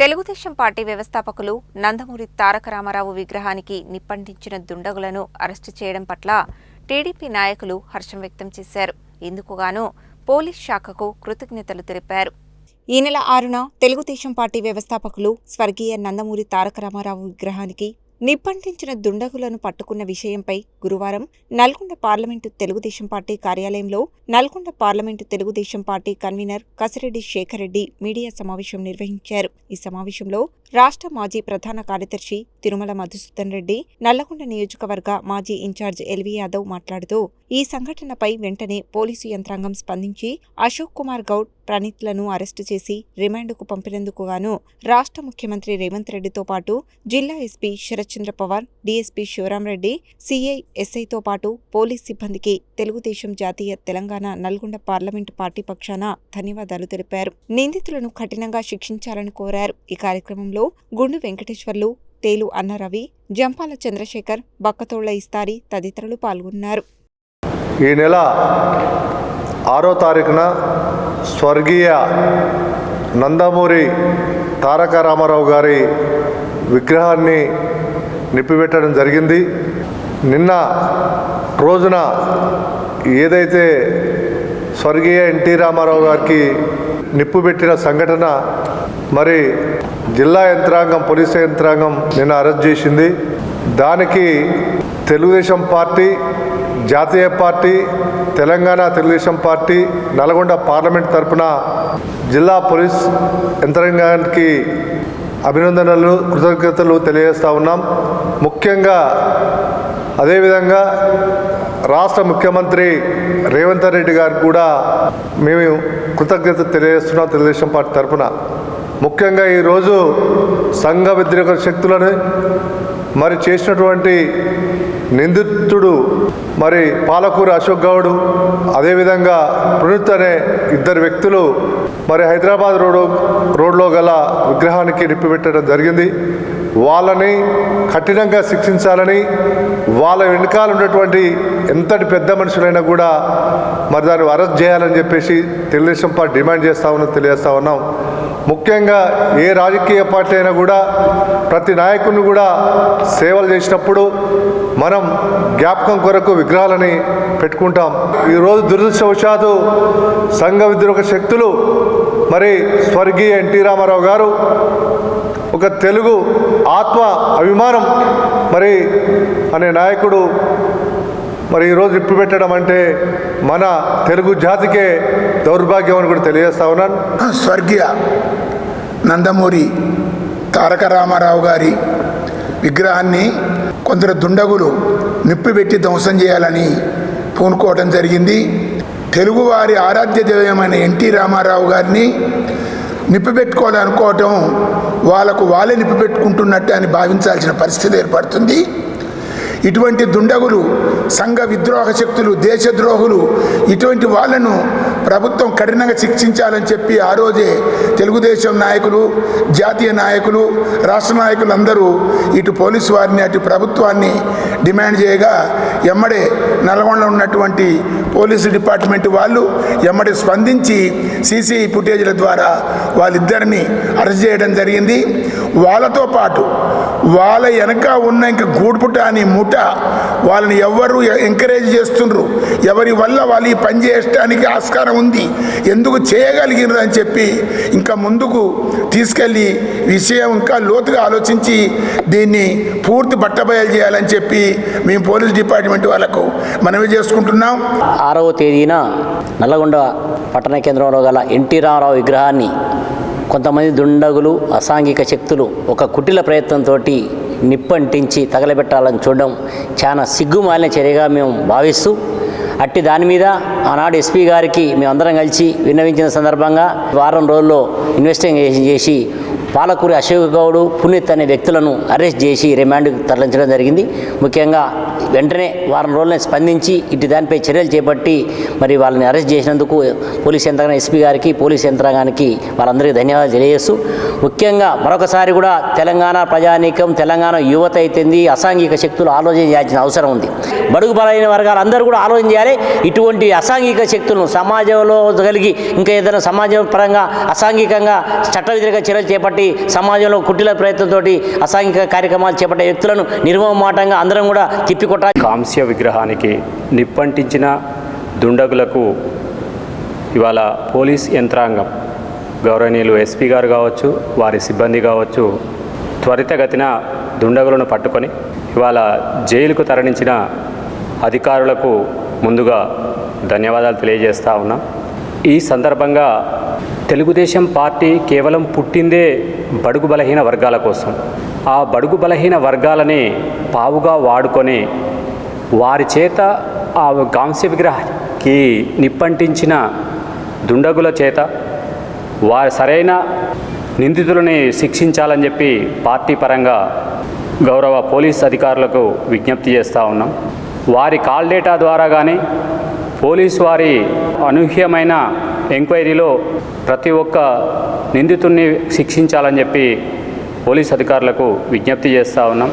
Telugu Desam party వ్యవస్థాపకులు నందమూరి తారక రామారావు విగ్రహానికి నిప్పంటించిన దుండగులను arrest చేయడం పట్ల టీడీపీ నాయకులు హర్షం వ్యక్తం చేశారు. ఇందుకుగాను పోలీస్ శాఖకు కృతజ్ఞతలు తెలిపారు. ఈ నెల 6న తెలుగుదేశం పార్టీ వ్యవస్థాపకులు స్వర్గీయ నందమూరి తారక రామారావు విగ్రహానికి నిప్పంటించిన దుండగులను పట్టుకున్న విషయంపై గురువారం నల్గొండ పార్లమెంటు తెలుగుదేశం పార్టీ కార్యాలయంలో Nalgonda parliament Telugu Desam party convener Kasireddy Shekar Reddy media సమావేశం నిర్వహించారు. ఈ సమావేశంలో రాష్ట్ర మాజీ ప్రధాన కార్యదర్శి తిరుమల మధుసూదన్ రెడ్డి, నల్లగొండ నియోజకవర్గ మాజీ ఇన్ఛార్జ్ ఎల్వి యాదవ్ మాట్లాడుతూ ఈ సంఘటనపై వెంటనే పోలీసు యంత్రాంగం స్పందించి అశోక్ కుమార్ గౌడ్, ప్రణీత్లను అరెస్టు చేసి రిమాండ్కు పంపినందుకు గాను రాష్ట్ర ముఖ్యమంత్రి రేవంత్ రెడ్డితో పాటు జిల్లా SP Sharathchandra Pawar, DSP Sivaramreddy, CI, ఎస్ఐతో పాటు పోలీస్ సిబ్బందికి తెలుగుదేశం జాతీయ తెలంగాణ నల్గొండ పార్లమెంటు పార్టీ పక్షాన ధన్యవాదాలు తెలిపారు. నిందితులను కఠినంగా శిక్షించాలని కోరారు. ఈ కార్యక్రమంలో గుండు వెంకటేశ్వర్లు, తేలు అన్నరవి, జంపాల చంద్రశేఖర్, బక్కతోళ్ల ఇస్తారి తదితరులు పాల్గొన్నారు. ఈ నెల 6వ తారీఖున స్వర్గీయ నందమూరి తారక రామారావు గారి విగ్రహాన్ని నిప్పిపెట్టడం జరిగింది. నిన్న రోజున ఏదైతే స్వర్గీయ ఎన్టీ రామారావు గారికి నిప్పు పెట్టిన సంఘటన మరి జిల్లా యంత్రాంగం, పోలీసు యంత్రాంగం నిన్న అరెస్ట్ చేసింది. దానికి తెలుగుదేశం పార్టీ, జాతీయ party, Telangana Telugu Desam party, Nalgonda parliament తరఫున జిల్లా పోలీస్ యంత్రాంగానికి అభినందనలు, కృతజ్ఞతలు తెలియజేస్తూ ఉన్నాం. ముఖ్యంగా అదేవిధంగా రాష్ట్ర ముఖ్యమంత్రి రేవంత్ రెడ్డి గారికి కూడా మేము కృతజ్ఞత తెలియజేస్తున్నాం తెలుగుదేశం పార్టీ తరఫున. ముఖ్యంగా ఈరోజు సంఘ వ్యతిరేక శక్తులను మరి చేసినటువంటి నిందితుడు మరి పాలకూరు అశోక్ గౌడ్, అదేవిధంగా ప్రణీత్ అనే ఇద్దరు వ్యక్తులు మరి హైదరాబాద్ రోడ్లో గల విగ్రహానికి నిప్పిపెట్టడం జరిగింది. వాళ్ళని కఠినంగా శిక్షించాలని, వాళ్ళ వెనకాల ఉన్నటువంటి ఎంతటి పెద్ద మనుషులైనా కూడా మరి దాన్ని అరెస్ట్ చేయాలని చెప్పేసి తెలుగుదేశం పార్టీ డిమాండ్ తెలియజేస్తా ఉన్నాం. ముఖ్యంగా ఏ రాజకీయ పార్టీ అయినా కూడా ప్రతి నాయకుడిని కూడా సేవలు చేసినప్పుడు మనం జ్ఞాపకం కొరకు విగ్రహాలని పెట్టుకుంటాం. ఈరోజు దురదృష్టవశాత్తు సంఘ వ్యతిరేక శక్తులు మరి స్వర్గీయ ఎన్టీ రామారావు గారు ఒక తెలుగు ఆత్మ అభిమానం మరి అనే నాయకుడు మరి ఈరోజు నిప్పు పెట్టడం అంటే మన తెలుగు జాతికే దౌర్భాగ్యం అని కూడా తెలియజేస్తా ఉన్నాను. స్వర్గీయ నందమూరి తారక రామారావు గారి విగ్రహాన్ని కొందరు దుండగులు నిప్పిపెట్టి ధ్వంసం చేయాలని పూనుకోవడం జరిగింది. తెలుగువారి ఆరాధ్య దైవమైన ఎన్టీ రామారావు గారిని నిప్పిపెట్టుకోవాలనుకోవటం వాళ్ళే నిప్పిపెట్టుకుంటున్నట్టు అని భావించాల్సిన పరిస్థితి ఏర్పడుతుంది. ఇటువంటి దుండగులు, సంఘ విద్రోహ శక్తులు, దేశద్రోహులు, ఇటువంటి వాళ్ళను ప్రభుత్వం కఠినంగా శిక్షించాలని చెప్పి ఆ రోజే తెలుగుదేశం నాయకులు, జాతీయ నాయకులు, రాష్ట్ర నాయకులు అందరూ ఇటు పోలీసు వారిని, అటు ప్రభుత్వాన్ని డిమాండ్ చేయగా ఎమ్మడే నల్గొండలో ఉన్నటువంటి పోలీసు డిపార్ట్మెంట్ వాళ్ళు ఎమ్మడే స్పందించి సీసీ ఫుటేజ్ల ద్వారా వాళ్ళిద్దరిని అరెస్ట్ చేయడం జరిగింది. వాళ్ళతో పాటు వాళ్ళ వెనక ఉన్న ఇంకా గూడుపుట అని ముఠ వాళ్ళని ఎవరు ఎంకరేజ్ చేస్తుండ్రు, ఎవరి వల్ల వాళ్ళు ఈ పని చేయడానికి ఆస్కారం ఉంది, ఎందుకు చేయగలిగినారు అని చెప్పి ఇంకా ముందుకు తీసుకెళ్ళి విషయం ఇంకా లోతుగా ఆలోచించి దీన్ని పూర్తి బట్టబయలు చేయాలని చెప్పి మేము పోలీస్ డిపార్ట్మెంట్ వాళ్ళకు మనవి చేసుకుంటున్నాం. 6వ తేదీన నల్లగొండ పట్టణ కేంద్రంలో గల ఎన్టీ రామారావు విగ్రహాన్ని కొంతమంది దుండగులు, అసాంఘిక శక్తులు ఒక కుటిల ప్రయత్నంతో నిప్పంటించి తగలబెట్టాలని చూడడం చాలా సిగ్గుమాలిన చర్యగా మేము భావిస్తూ, అట్టి దాని మీద ఆనాడు ఎస్పీ గారికి మేమందరం కలిసి విన్నవించిన సందర్భంగా వారం రోజుల్లో ఇన్వెస్టిగేషన్ చేసి పాలకూరి అశోక్ గౌడ్, పునీత్ అనే వ్యక్తులను అరెస్ట్ చేసి రిమాండ్కు తరలించడం జరిగింది. ముఖ్యంగా వెంటనే వారం రోజులనే స్పందించి ఇటు దానిపై చర్యలు చేపట్టి మరి వాళ్ళని అరెస్ట్ చేసినందుకు పోలీస్ యంత్రాంగం, ఎస్పీ గారికి, పోలీస్ యంత్రాంగానికి వాళ్ళందరికీ ధన్యవాదాలు తెలియజేస్తూ, ముఖ్యంగా మరొకసారి కూడా తెలంగాణ ప్రజానీకం, తెలంగాణ యువత అయితేంది అసాంఘిక శక్తులు ఆలోచన చేయాల్సిన అవసరం ఉంది. బడుగు బలైన వర్గాలు అందరూ కూడా ఆలోచన చేయాలి. ఇటువంటి అసాంఘిక శక్తులను సమాజంలో కలిగి ఇంకా ఏదైనా సమాజం పరంగా అసాంఘికంగా చట్ట వ్యతిరేక చర్యలు చేపట్టి చేపట్టి సమాజంలో కుటిల ప్రయత్నంతో అసాంఘిక కార్యక్రమాలు చేపట్టే వ్యక్తులను నిర్మమాటంగా అందరం కూడా తిప్పికొట్టాలి. కాంస్య విగ్రహానికి నిప్పంటించిన దుండగులకు ఇవాళ పోలీస్ యంత్రాంగం, గౌరవనీయులు ఎస్పీ గారు కావచ్చు, వారి సిబ్బంది కావచ్చు, త్వరితగతిన దుండగులను పట్టుకొని ఇవాళ జైలుకు తరలించిన అధికారులకు ముందుగా ధన్యవాదాలు తెలియజేస్తూ ఉన్నాం. ఈ సందర్భంగా తెలుగుదేశం పార్టీ కేవలం పుట్టిందే బడుగు బలహీన వర్గాల కోసం. ఆ బడుగు బలహీన వర్గాలని పావుగా వాడుకొని వారి చేత ఆ కాంస్య విగ్రహానికి నిప్పంటించిన దుండగుల చేత వారి సరైన నిందితులని శిక్షించాలని చెప్పి పార్టీ పరంగా గౌరవ పోలీస్ అధికారులకు విజ్ఞప్తి చేస్తూ ఉన్నాం. వారి కాల్ డేటా ద్వారా కానీ పోలీసు వారి అనూహ్యమైన ఎంక్వైరీలో ప్రతి ఒక్క నిందితుడిని శిక్షించాలని చెప్పి పోలీస్ అధికారులకు విజ్ఞప్తి చేస్తూ ఉన్నాం.